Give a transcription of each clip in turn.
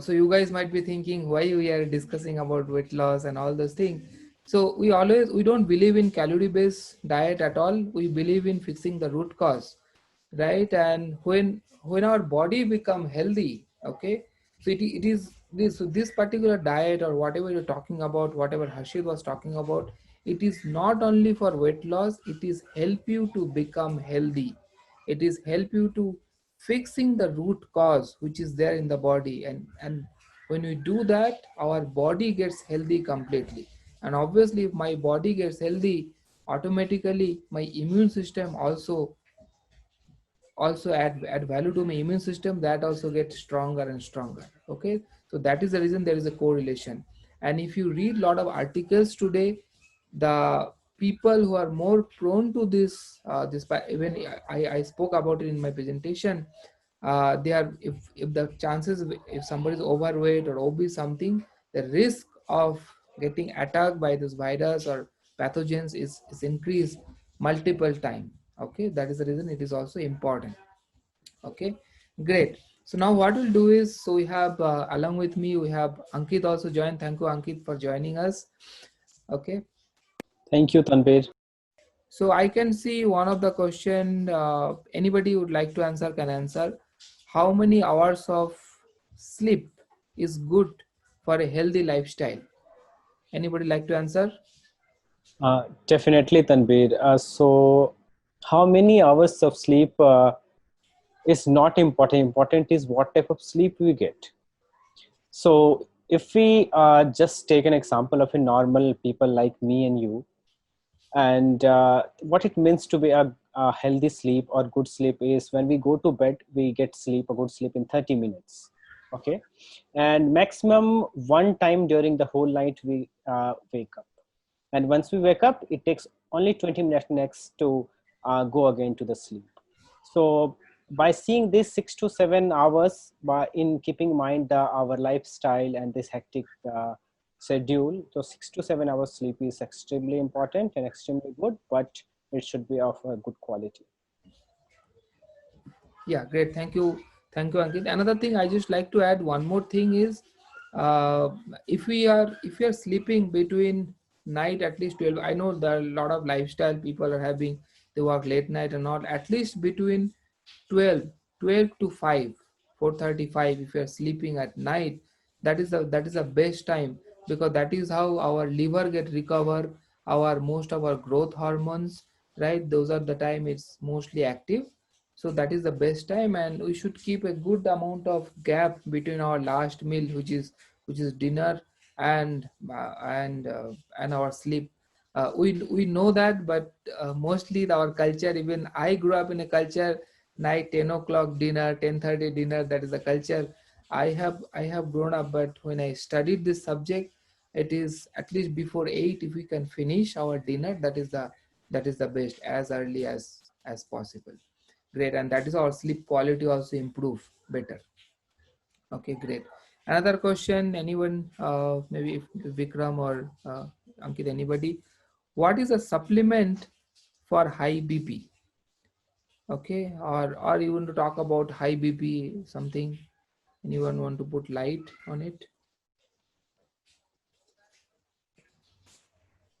So you guys might be thinking why we are discussing about weight loss and all those things. So we don't believe in calorie based diet at all. We believe in fixing the root cause, right? And when our body become healthy, okay, so it is this, so this particular diet or whatever you're talking about, whatever Harshit was talking about, it is not only for weight loss, it is help you to become healthy. It is help you to fixing the root cause which is there in the body, and when we do that, our body gets healthy completely. And obviously if my body gets healthy, automatically my immune system also add value to my immune system, that also gets stronger and stronger. Okay, so that is the reason there is a correlation. And if you read a lot of articles today, the people who are more prone to even I spoke about it in my presentation, they are, if the chances, if somebody is overweight or obese something, the risk of getting attacked by this virus or pathogens is increased multiple time. Okay, that is the reason it is also important. Okay, great. So now what we'll do is, so we have along with me we have Ankit also joined. Thank you, Ankit, for joining us. Okay, Thank you, Tanvir. so I can see one of the question, anybody would like to answer can answer. How many hours of sleep is good for a healthy lifestyle? Anybody like to answer? Definitely, Tanvir. So, how many hours of sleep is not important. Important is what type of sleep we get. So, if we just take an example of a normal people like me and you, and what it means to be a healthy sleep or good sleep is when we go to bed, we get sleep, a good sleep in 30 minutes. Okay. And maximum one time during the whole night, we wake up. And once we wake up, it takes only 20 minutes next to go again to the sleep. So by seeing this 6 to 7 hours, by in keeping in mind our lifestyle and this hectic schedule, so 6 to 7 hours sleep is extremely important and extremely good, but it should be of a good quality. Yeah, great. Thank you, Ankit. Another thing I just like to add one more thing is, uh, if we are sleeping between night at least 12. I know there are a lot of lifestyle people are having, they work late night and all. At least between 12 12 to 5, 4:35. If you are sleeping at night, that is the best time, because that is how our liver get recover, our most of our growth hormones, right? Those are the time it's mostly active. So that is the best time, and we should keep a good amount of gap between our last meal, which is dinner, and and our sleep. We know that, but mostly our culture, even I grew up in a culture, night 10 o'clock dinner, 10:30 dinner, that is the culture I have grown up. But when I studied this subject, it is at least before 8, if we can finish our dinner, that is the best, as early as possible. Great, and that is our sleep quality also improve better. Okay, great. Another question, anyone, maybe if Vikram or Ankit, anybody, what is a supplement for high BP? Okay, or you want to talk about high BP, something, anyone want to put light on it?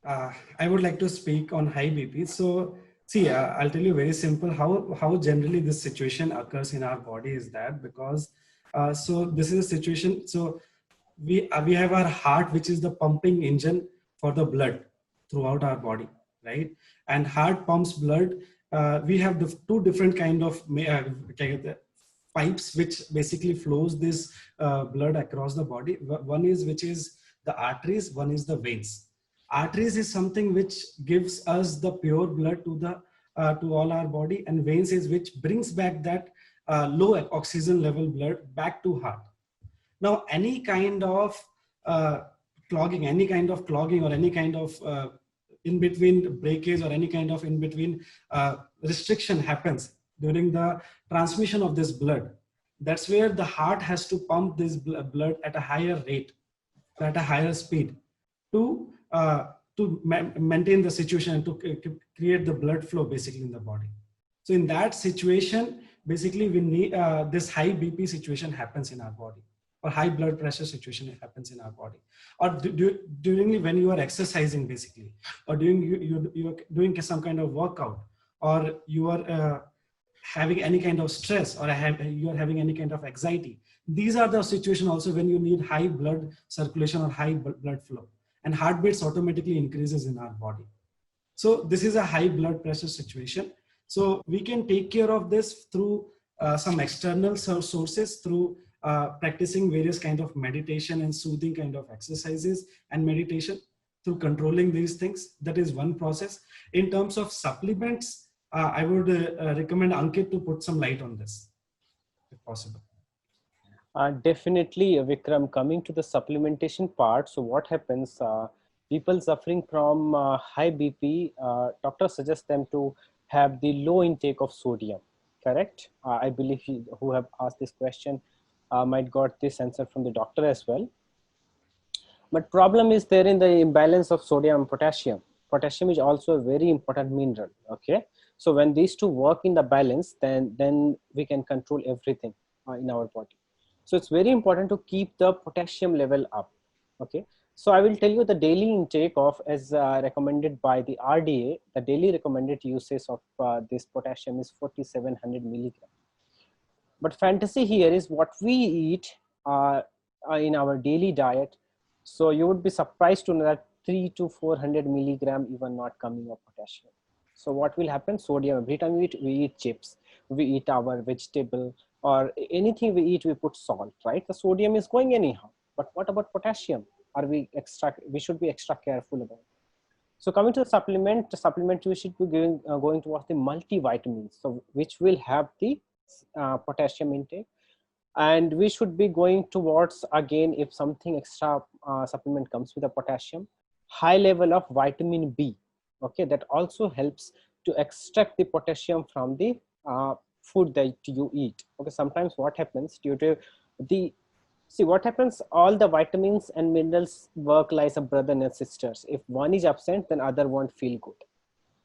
I would like to speak on high BP. So, see, I'll tell you very simple how generally this situation occurs in our body is that because so this is a situation. So we have our heart, which is the pumping engine for the blood throughout our body, right? And heart pumps blood. We have the two different kind of pipes which basically flows this blood across the body. One is which is the arteries, one is the veins. Arteries is something which gives us the pure blood to all our body, and veins is which brings back that low oxygen level blood back to heart. Now any kind of uh, clogging or any kind of in between breakage or any kind of in between restriction happens during the transmission of this blood. That's where the heart has to pump this blood at a higher rate, at a higher speed, to maintain the situation and to create the blood flow basically in the body. So in that situation, basically we need this high BP situation happens in our body. or high blood pressure situation it happens in our body, or during when you are exercising basically, or during you're doing some kind of workout, or you are having any kind of stress, or you are having any kind of anxiety. These are the situation also when you need high blood circulation or high blood flow, and heartbeats automatically increases in our body. So this is a high blood pressure situation. So we can take care of this through some external sources, through practicing various kind of meditation and soothing kind of exercises and meditation, through controlling these things. That is one process. In terms of supplements, I would recommend Ankit to put some light on this, if possible. Definitely, Vikram, coming to the supplementation part. So what happens, people suffering from high BP, doctors suggest them to have the low intake of sodium, correct? I believe you, who have asked this question might got this answer from the doctor as well. But problem is there in the imbalance of sodium and potassium. Potassium is also a very important mineral, okay? So when these two work in the balance, then we can control everything in our body. So it's very important to keep the potassium level up, okay? So I will tell you the daily intake of, as recommended by the RDA, the daily recommended usage of this potassium is 4,700 milligram. But fantasy here is what we eat in our daily diet. So you would be surprised to know that 300 to 400 milligram even not coming of potassium. So what will happen? Sodium, every time we eat chips, we eat our vegetable, or anything we eat, we put salt, right? The sodium is going anyhow. But what about potassium? We should be extra careful about it. So coming to the supplement we should be going towards the multivitamins, so which will have the potassium intake. And we should be going towards, again, if something extra supplement comes with a potassium, high level of vitamin B, okay, that also helps to extract the potassium from the food that you eat. Okay, sometimes what happens due to the, see what happens, all the vitamins and minerals work like a brother and sisters. If one is absent, then other won't feel good.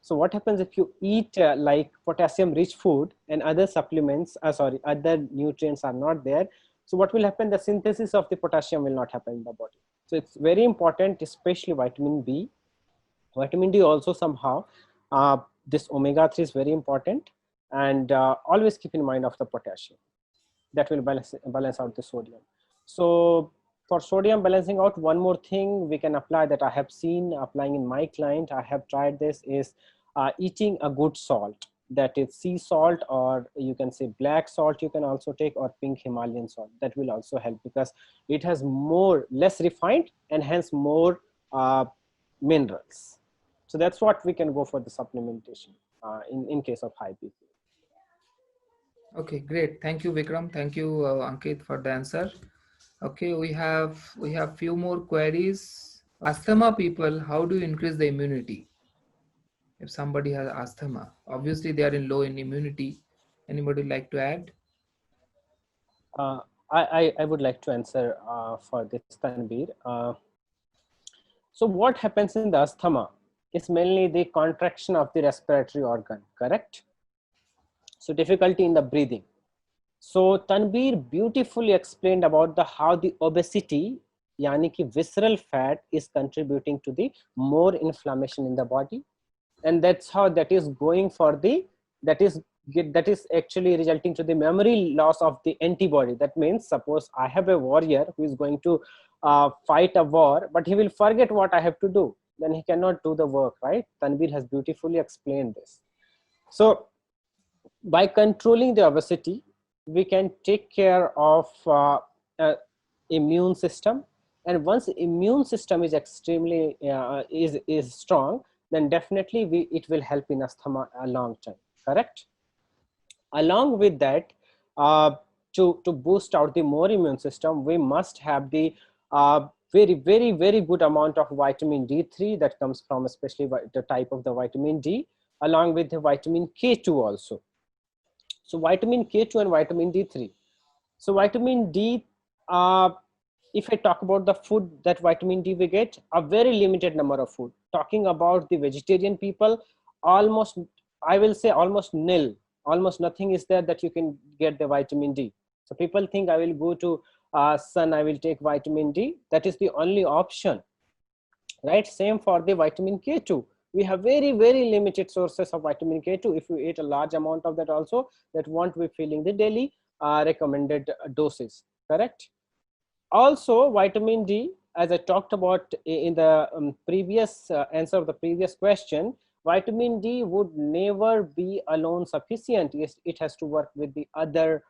So what happens if you eat like potassium rich food and other supplements, other nutrients are not there? So what will happen? The synthesis of the potassium will not happen in the body. So it's very important, especially vitamin B. Vitamin D also somehow. This omega-3 is very important, and always keep in mind of the potassium. That will balance out the sodium. So for sodium balancing out, one more thing we can apply that I have seen applying in my client, I have tried this, is eating a good salt, that is sea salt, or you can say black salt you can also take, or pink Himalayan salt. That will also help because it has less refined and hence more minerals. So that's what we can go for the supplementation in case of high BP. Okay, great. Thank you, Vikram. Thank you, Ankit, for the answer. Okay, we have few more queries. Asthma people, how do you increase the immunity? If somebody has asthma, obviously they are in low in immunity. Anybody like to add? I would like to answer for this, Tanbir. So what happens in the asthma is mainly the contraction of the respiratory organ, correct? So difficulty in the breathing. So Tanbir beautifully explained about how the obesity, yani ki visceral fat, is contributing to the more inflammation in the body, and that's how that is going for the, that is actually resulting to the memory loss of the antibody. That means, suppose I have a warrior who is going to fight a war, but he will forget what I have to do. Then he cannot do the work, right? Tanvir has beautifully explained this. So by controlling the obesity, we can take care of immune system, and once the immune system is extremely is strong, then definitely it will help in asthma a long time, correct? Along with that, to boost out the more immune system, we must have the very good amount of vitamin D3 that comes from especially the type of the vitamin D, along with the vitamin K2 also. So vitamin K2 and vitamin D3. So vitamin D, if I talk about the food that vitamin D we get, a very limited number of food. Talking about the vegetarian people, almost, I will say almost nil, almost nothing is there that you can get the vitamin D. So people think I will go to son, I will take vitamin D. That is the only option, right? Same for the vitamin K2. We have very, very limited sources of vitamin K2. If you eat a large amount of that also, that won't be filling the daily recommended doses, correct? Also, vitamin D, as I talked about in the previous answer of the previous question, vitamin D would never be alone sufficient. Yes, it has to work with the other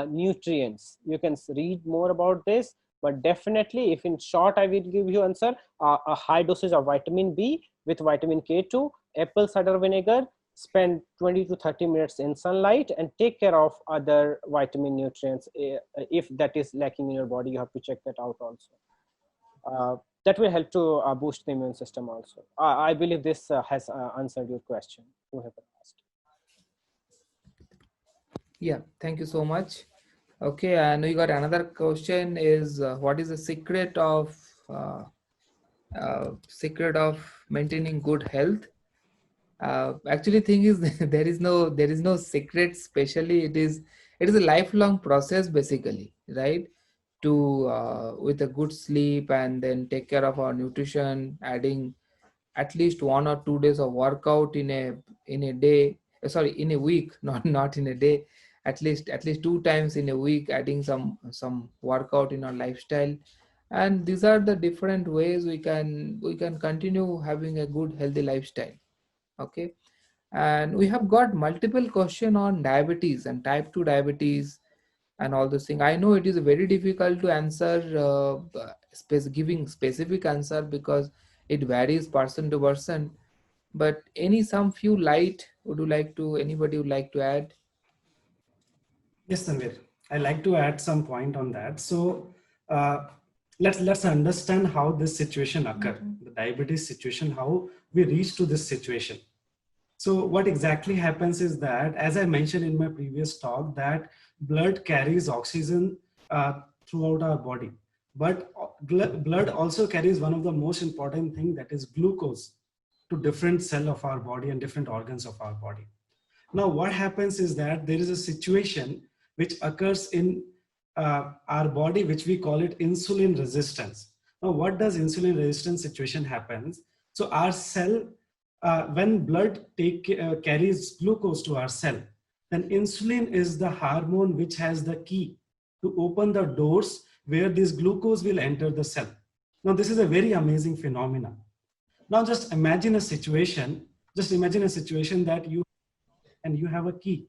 nutrients. You can read more about this, but definitely, if in short I will give you answer, a high dosage of vitamin B with vitamin K2, apple cider vinegar, spend 20 to 30 minutes in sunlight, and take care of other vitamin nutrients. If that is lacking in your body, you have to check that out also. That will help to boost the immune system also. I believe this has answered your question, whoever asked. Yeah, thank you so much. Okay, and we got another question is what is the uh, secret of maintaining good health? Actually, thing is there is no secret. Especially, it is a lifelong process basically, right? To with a good sleep and then take care of our nutrition, adding at least 1 or 2 days of workout in a day. Sorry, in a week, not in a day. At least 2 times in a week, adding some workout in our lifestyle, and these are the different ways we can continue having a good healthy lifestyle. Okay, and we have got multiple question on diabetes and type 2 diabetes and all those things. I know it is very difficult to answer giving specific answer because it varies person to person, but any some few light would you like to anybody would like to add? Yes, Tanvir. I like to add some point on that. So uh, let's understand how this situation occurred, the diabetes situation, how we reached to this situation. So what exactly happens is that, as I mentioned in my previous talk, that blood carries oxygen throughout our body, but blood also carries one of the most important thing, that is glucose, to different cell of our body and different organs of our body. Now, what happens is that there is a situation which occurs in our body, which we call it insulin resistance. Now, what does insulin resistance situation happens? So our cell, when blood carries glucose to our cell, then insulin is the hormone which has the key to open the doors where this glucose will enter the cell. Now, this is a very amazing phenomenon. Now, just imagine a situation. Just imagine a situation that you have a key,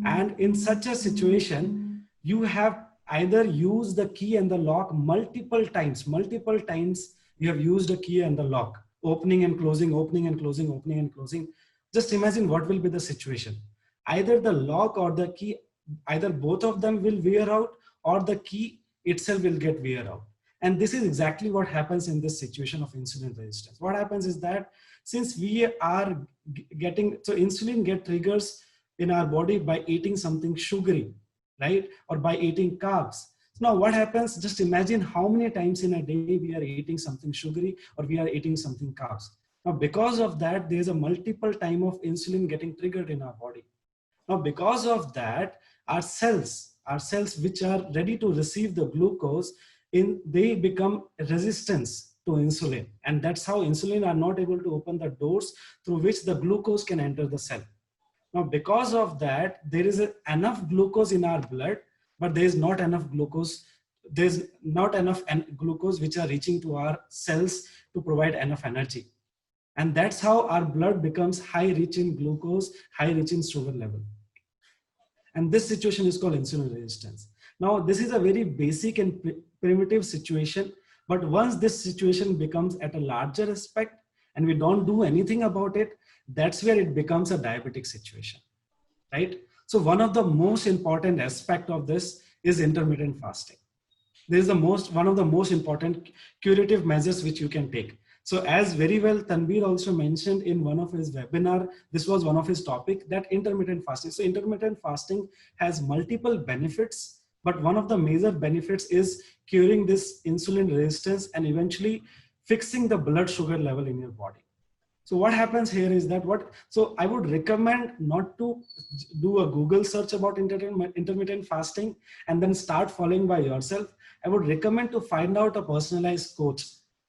and in such a situation you have either used the key and the lock multiple times you have used a key and the lock, opening and closing, opening and closing, opening and closing. Just imagine what will be the situation. Either the lock or the key, either both of them will wear out, or the key itself will get wear out. And this is exactly what happens in this situation of insulin resistance. What happens is that since we are getting, so insulin get triggers in our body by eating something sugary, right? Or by eating carbs. Now what happens, just imagine how many times in a day we are eating something sugary or we are eating something carbs. Now because of that, there's a multiple time of insulin getting triggered in our body. Now because of that, our cells which are ready to receive the glucose, they become resistance to insulin, and that's how insulin are not able to open the doors through which the glucose can enter the cell. Now because of that, there is enough glucose in our blood, but there is not enough glucose. There's not enough glucose which are reaching to our cells to provide enough energy, and that's how our blood becomes high rich in glucose, high rich in sugar level. And this situation is called insulin resistance. Now, this is a very basic and primitive situation, but once this situation becomes at a larger aspect and we don't do anything about it, that's where it becomes a diabetic situation, right? So one of the most important aspect of this is intermittent fasting. This is one of the most important curative measures which you can take. So as very well Tanvir also mentioned in one of his webinar, this was one of his topic, that intermittent fasting. So intermittent fasting has multiple benefits, but one of the major benefits is curing this insulin resistance and eventually fixing the blood sugar level in your body. So what happens here is that so I would recommend not to do a Google search about intermittent fasting and then start following by yourself. I would recommend to find out a personalized coach,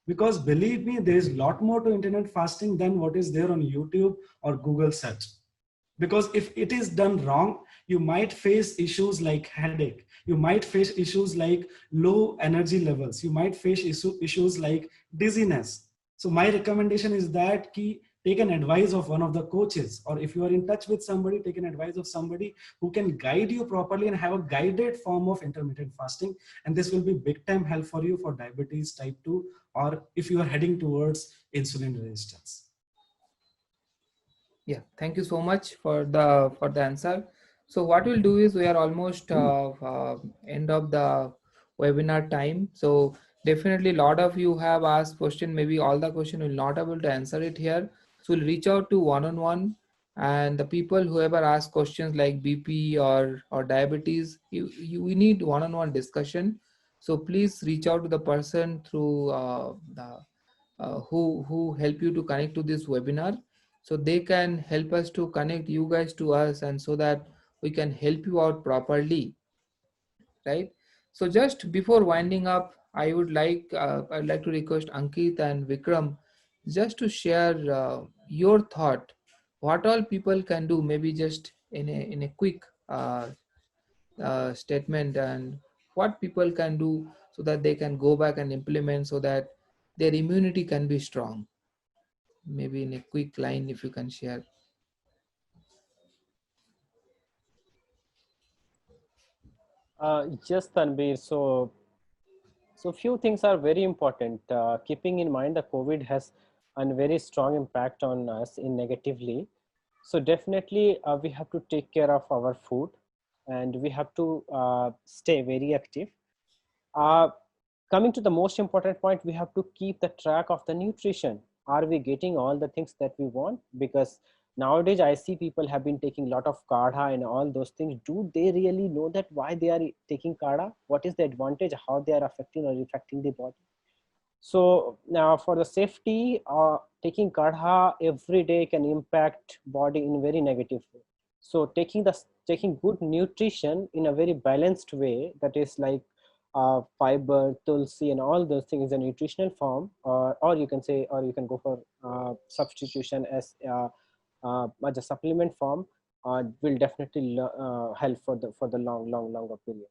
because believe me, there is a lot more to intermittent fasting than what is there on YouTube or Google search. Because if it is done wrong, you might face issues like headache, you might face issues like low energy levels, you might face issues like dizziness. So my recommendation is that take an advice of one of the coaches, or if you are in touch with somebody, take an advice of somebody who can guide you properly and have a guided form of intermittent fasting. And this will be big time help for you for diabetes type 2, or if you are heading towards insulin resistance. Yeah, thank you so much for the answer. So what we'll do is we are almost end of the webinar time. So definitely a lot of you have asked question. Maybe all the question will not able to answer it here. So we'll reach out to one-on-one, and the people whoever ask questions like BP or diabetes, we need one-on-one discussion. So please reach out to the person through the who help you to connect to this webinar, so they can help us to connect you guys to us, and so that we can help you out properly, right? So just before winding up, I'd like to request Ankit and Vikram just to share your thought, what all people can do, maybe just in a quick statement, and what people can do so that they can go back and implement so that their immunity can be strong. Maybe in a quick line, if you can share. Yes, Tanvir. So few things are very important. Keeping in mind the COVID has a very strong impact on us in negatively. So definitely we have to take care of our food, and we have to stay very active. Uh, Coming to the most important point, we have to keep the track of the nutrition. Are we getting all the things that we want? Because nowadays I see people have been taking a lot of kadha and all those things. Do they really know that why they are taking kadha? What is the advantage? How they are affecting or affecting the body? So now for the safety, taking kadha every day can impact body in very negative way. So taking good nutrition in a very balanced way, that is like fiber, tulsi, and all those things in a nutritional form, or you can say, or you can go for substitution as a supplement form, will definitely help for the longer period.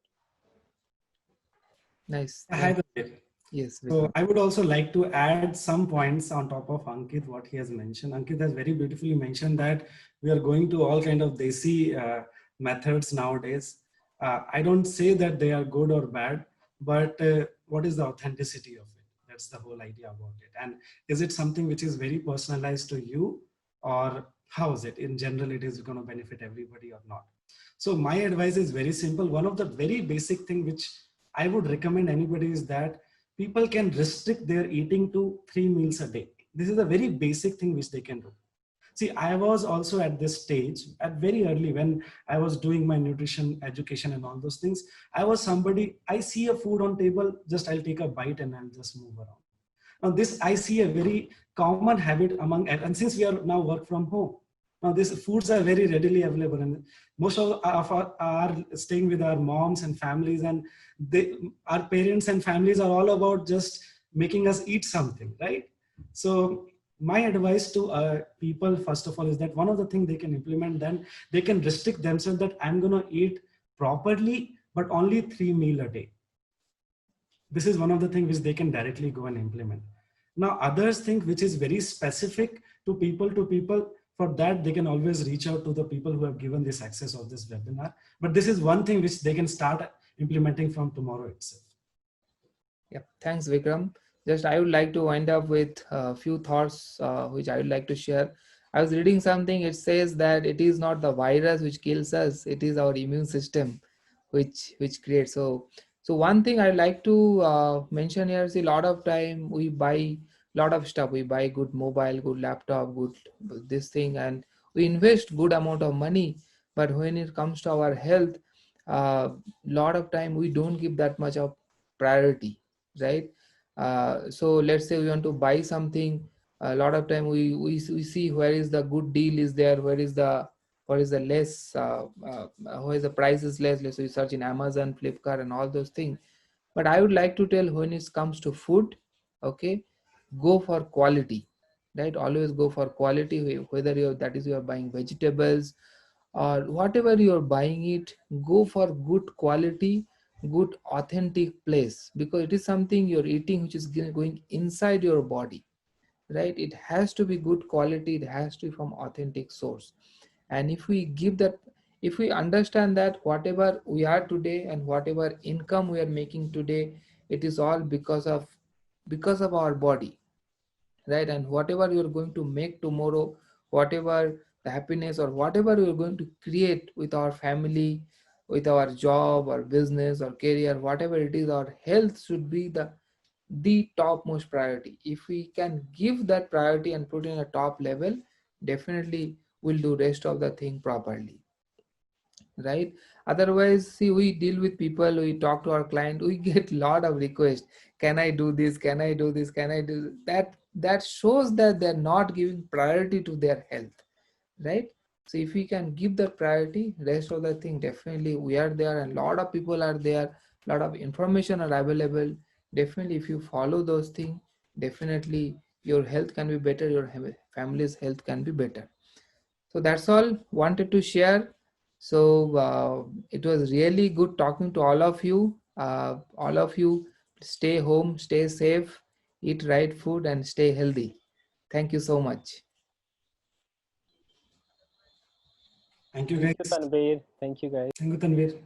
Nice. Hi there. Yes, So Vikram. I would also like to add some points on top of Ankit, what he has mentioned. Ankit has very beautifully mentioned that we are going to all kind of desi methods nowadays. I don't say that they are good or bad, but what is the authenticity of it? That's the whole idea about it. And is it something which is very personalized to you, or how is it? In general, it is going to benefit everybody or not? So my advice is very simple. One of the very basic thing which I would recommend anybody is that people can restrict their eating to 3 meals a day. This is a very basic thing which they can do. See, I was also at this stage at very early when I was doing my nutrition education and all those things. I was somebody, I see a food on table, just I'll take a bite and I'll just move around. Now this I see a very common habit among, and since we are now work from home, now these foods are very readily available, and most of our are staying with our moms and families, and our parents and families are all about just making us eat something, right? So my advice to people, first of all, is that one of the things they can implement, then they can restrict themselves that I'm going to eat properly, but only 3 meals a day. This is one of the things which they can directly go and implement. Now, others think which is very specific to people, for that they can always reach out to the people who have given this access of this webinar. But this is one thing which they can start implementing from tomorrow itself. Yeah, thanks, Vikram. Just I would like to wind up with a few thoughts which I would like to share. I was reading something. It says that it is not the virus which kills us; it is our immune system which creates. So one thing I like to mention here is a lot of time we buy lot of stuff. We buy good mobile, good laptop, good this thing, and we invest good amount of money. But when it comes to our health, lot of time we don't give that much of priority, right? So let's say we want to buy something, A lot of time we see where is the good deal is there, where is the less where is the price is less. Let's say you search in Amazon, Flipkart, and all those things. But I would like to tell, when it comes to food, okay, go for quality, right? Always go for quality, whether you're buying vegetables or whatever you're buying it, go for good quality, good authentic place, because it is something you're eating which is going inside your body, right? It has to be good quality, it has to be from authentic source. And if we give that, if we understand that whatever we are today and whatever income we are making today, it is all because of our body, right? And whatever you're going to make tomorrow, whatever the happiness or whatever you're going to create with our family, with our job or business or career, whatever it is, our health should be the topmost priority. If we can give that priority and put in a top level, definitely we'll do rest of the thing properly, right? Otherwise, see, we deal with people, we talk to our client, we get lot of requests. Can I do this, can I do this, can I do that? That shows that they're not giving priority to their health, right? So if we can give that priority, rest of the thing, definitely we are there, and lot of people are there, lot of information are available. Definitely if you follow those things, definitely your health can be better, your family's health can be better. So that's all wanted to share. So it was really good talking to all of you. All of you, stay home, stay safe, eat right food, and stay healthy. Thank you so much. Thank you, Thank you, guys. Tanvir. Thank you, guys. Thank you, Tanvir.